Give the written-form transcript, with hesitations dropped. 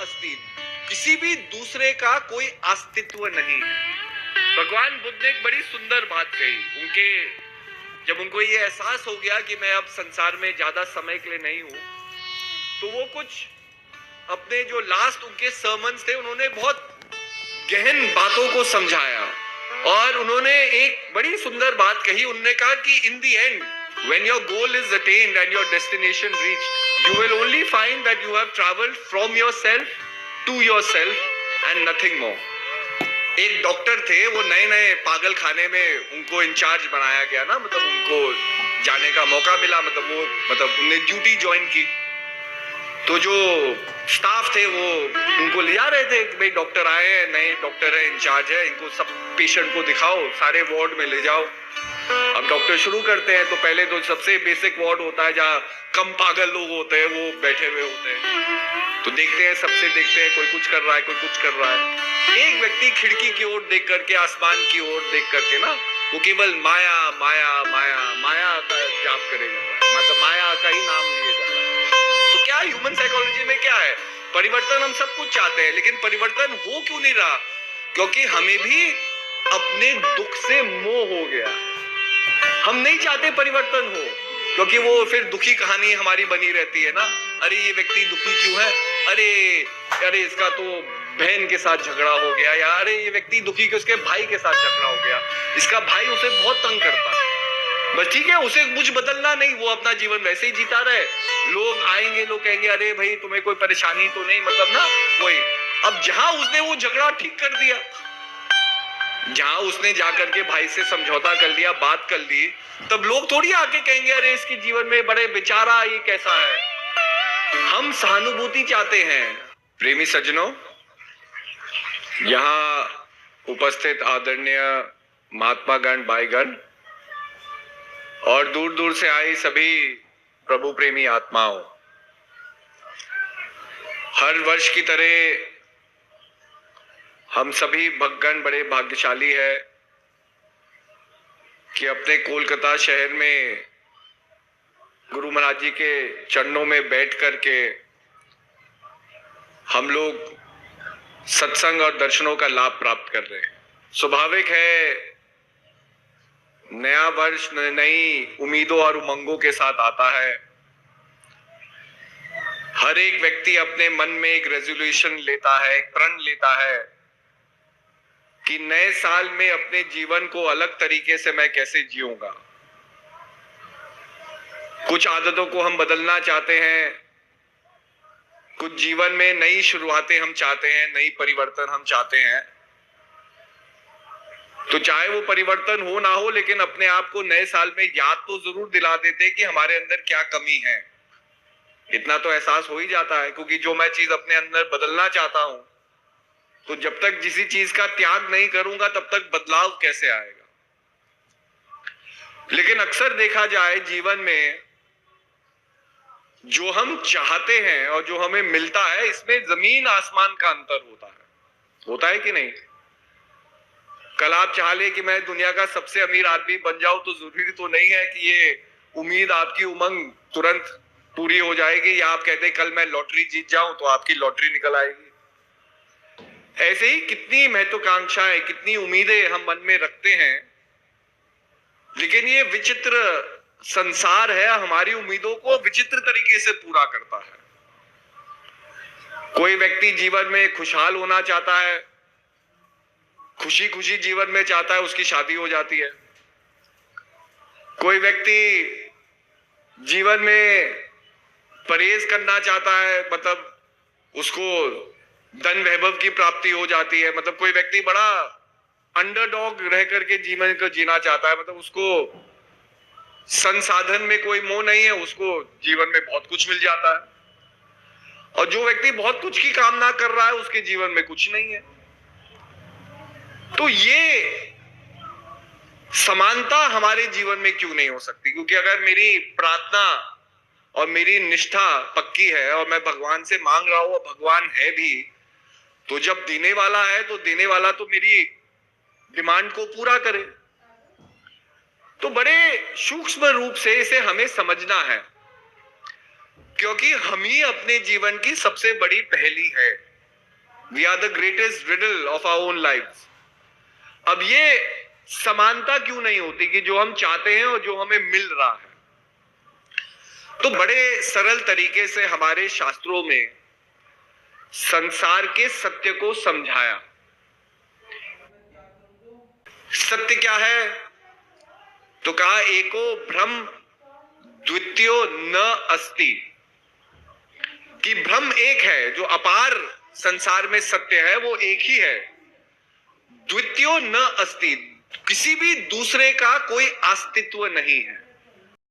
अस्ति, किसी भी दूसरे का कोई अस्तित्व नहीं है। भगवान बुद्ध ने एक बड़ी सुंदर बात कही। जब उनको ये एहसास हो गया कि मैं अब संसार में ज्यादा समय के लिए नहीं हूं, तो वो कुछ अपने जो लास्ट उनके सर्मन्स थे, उन्होंने बहुत गहन बातों को समझाया और उन्होंने एक बड़ी सुंदर बात कही। उन्होंने कहा कि in the end, when your goal is attained and your destination reached, you will only find that you have traveled from yourself to yourself and nothing more. एक डॉक्टर थे, वो नए नए पागल खाने में उनको इंचार्ज बनाया गया ना, मतलब उनको जाने का मौका मिला, मतलब उन्होंने ड्यूटी ज्वाइन की। तो जो स्टाफ थे वो उनको ले जा रहे थे कि भाई डॉक्टर आए हैं, नए डॉक्टर है, इंचार्ज है, इनको सब पेशेंट को दिखाओ, सारे वार्ड में ले जाओ। अब डॉक्टर शुरू करते हैं तो पहले तो सबसे बेसिक वार्ड होता है जहाँ कम पागल लोग होते हैं, वो बैठे हुए होते हैं। तो देखते हैं, सबसे देखते हैं, कोई कुछ कर रहा है, कोई कुछ कर रहा है। एक व्यक्ति खिड़की की ओर देख करके, आसमान की ओर देख करके ना, वो केवल माया माया माया माया का जाप करेगा, मतलब माया का ही नाम लिए जा रहा है। तो क्या ह्यूमन साइकोलॉजी में क्या है, परिवर्तन हम सब कुछ चाहते हैं, लेकिन परिवर्तन हो क्यों नहीं रहा? क्योंकि हमें भी अपने दुख से मोह हो गया। हम नहीं चाहते परिवर्तन हो, क्योंकि वो फिर दुखी कहानी हमारी बनी रहती है ना। अरे ये व्यक्ति दुखी क्यों है, अरे इसका तो बहन के साथ झगड़ा हो गया, या अरे ये व्यक्ति दुखी कि उसके भाई के साथ झगड़ा हो गया, इसका भाई उसे बहुत तंग करता है। बस ठीक है, उसे कुछ बदलना नहीं, वो अपना जीवन वैसे ही जीता रहे। लोग आएंगे, लोग कहेंगे अरे भाई तुम्हें कोई परेशानी तो नहीं, मतलब ना वही। अब जहां उसने वो झगड़ा ठीक कर दिया, जहां उसने जाकर के भाई से समझौता कर लिया, बात कर ली, तब लोग थोड़ी आके कहेंगे अरे इसके जीवन में बड़े बेचारा ये कैसा है। हम सहानुभूति चाहते हैं। प्रेमी सज्जनों, यहाँ उपस्थित आदरणीय महात्मा गण, भाईगण और दूर दूर से आई सभी प्रभु प्रेमी आत्माओं, हर वर्ष की तरह हम सभी भक्तगण बड़े भाग्यशाली है कि अपने कोलकाता शहर में गुरु महाराज जी के चरणों में बैठ करके हम लोग सत्संग और दर्शनों का लाभ प्राप्त कर रहे हैं। स्वाभाविक है, नया वर्ष नई उम्मीदों और उमंगों के साथ आता है। हर एक व्यक्ति अपने मन में एक रेजोल्यूशन लेता है, एक प्रण लेता है कि नए साल में अपने जीवन को अलग तरीके से मैं कैसे जीऊंगा। कुछ आदतों को हम बदलना चाहते हैं, कुछ जीवन में नई शुरुआतें हम चाहते हैं, नई परिवर्तन हम चाहते हैं। तो चाहे वो परिवर्तन हो ना हो, लेकिन अपने आप को नए साल में याद तो जरूर दिला देते कि हमारे अंदर क्या कमी है। इतना तो एहसास हो ही जाता है, क्योंकि जो मैं चीज अपने अंदर बदलना चाहता हूं, तो जब तक किसी चीज का त्याग नहीं करूंगा तब तक बदलाव कैसे आएगा। लेकिन अक्सर देखा जाए जीवन में जो हम चाहते हैं और जो हमें मिलता है, इसमें जमीन आसमान का अंतर होता है कि नहीं? कल आप चाह ले कि मैं दुनिया का सबसे अमीर आदमी बन जाऊं, तो जरूरी तो नहीं है कि ये उम्मीद, आपकी उमंग तुरंत पूरी हो जाएगी, या आप कहते कल मैं लॉटरी जीत जाऊं तो आपकी लॉटरी निकल आएगी। ऐसे ही कितनी महत्वाकांक्षाएं, कितनी उम्मीदें हम मन में रखते हैं, लेकिन ये विचित्र संसार है, हमारी उम्मीदों को विचित्र तरीके से पूरा करता है। कोई व्यक्ति जीवन में खुशहाल होना चाहता है, खुशी खुशी जीवन में चाहता है, उसकी शादी हो जाती है। कोई व्यक्ति जीवन में परहेज करना चाहता है, मतलब उसको धन वैभव की प्राप्ति हो जाती है। मतलब कोई व्यक्ति बड़ा अंडरडॉग रह करके जीवन को जीना चाहता है, मतलब उसको संसाधन में कोई मोह नहीं है, उसको जीवन में बहुत कुछ मिल जाता है। और जो व्यक्ति बहुत कुछ की कामना कर रहा है, उसके जीवन में कुछ नहीं है। तो ये समानता हमारे जीवन में क्यों नहीं हो सकती? क्योंकि अगर मेरी प्रार्थना और मेरी निष्ठा पक्की है और मैं भगवान से मांग रहा हूं और भगवान है भी, तो जब देने वाला है तो देने वाला तो मेरी डिमांड को पूरा करे। तो बड़े सूक्ष्म रूप से इसे हमें समझना है, क्योंकि हम ही अपने जीवन की सबसे बड़ी पहेली है। We are the greatest riddle of our own life. अब ये समानता क्यों नहीं होती कि जो हम चाहते हैं और जो हमें मिल रहा है? तो बड़े सरल तरीके से हमारे शास्त्रों में संसार के सत्य को समझाया। सत्य क्या है? तो कहा एको ब्रह्म द्वितीयो न अस्ति, कि ब्रह्म एक है, जो अपार संसार में सत्य है वो एक ही है। द्वितीयो न अस्ति, किसी भी दूसरे का कोई अस्तित्व नहीं है।